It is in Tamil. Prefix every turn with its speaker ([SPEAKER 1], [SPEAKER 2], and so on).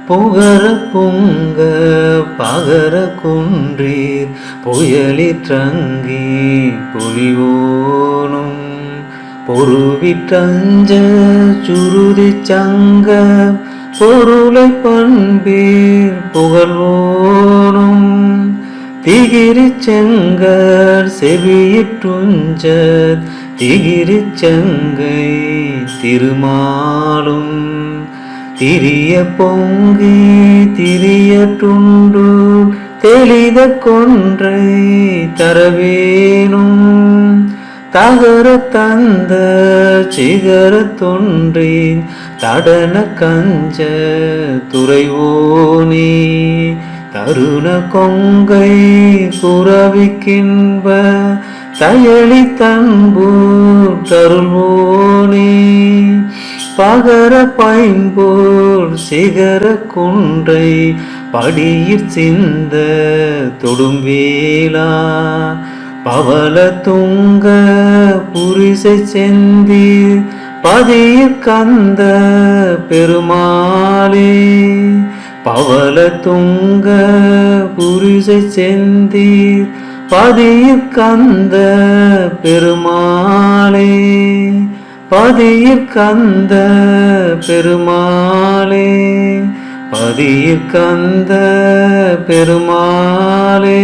[SPEAKER 1] புகர பொங்க பகர குன்றீர் புயலிற்றங்கி பொலிவோனும் பொருவிற்றஞ்ச சுருதி சங்க பொருளை பண்பீர் புகழ்வோனும் திகிரி செங்கர் செவியிற்றுஞ்ச திகிரி செங்கை திருமாலும் திரிய பொங்கி திரியற்றுண்டு தெளித கொன்றை தரவேனும் தகர தந்த சிகர தொன்றின் தடன கஞ்ச துறைவோனே தருண கொங்கை குறவிக்கின்ப தயளி தன்பு தருள்வோனே பகர பைம்போர் சிகர குன்றை படியிற் சிந்த தொடும்வேலா பவள துங்க புரிசை செந்தி பதியிற் கந்த பெருமாளே பவள துங்க புரிசை செந்தி பதியிற் கந்த பெருமாளே பதியிற் கந்த பெருமாளே பதியிற் கந்த பெருமாளே.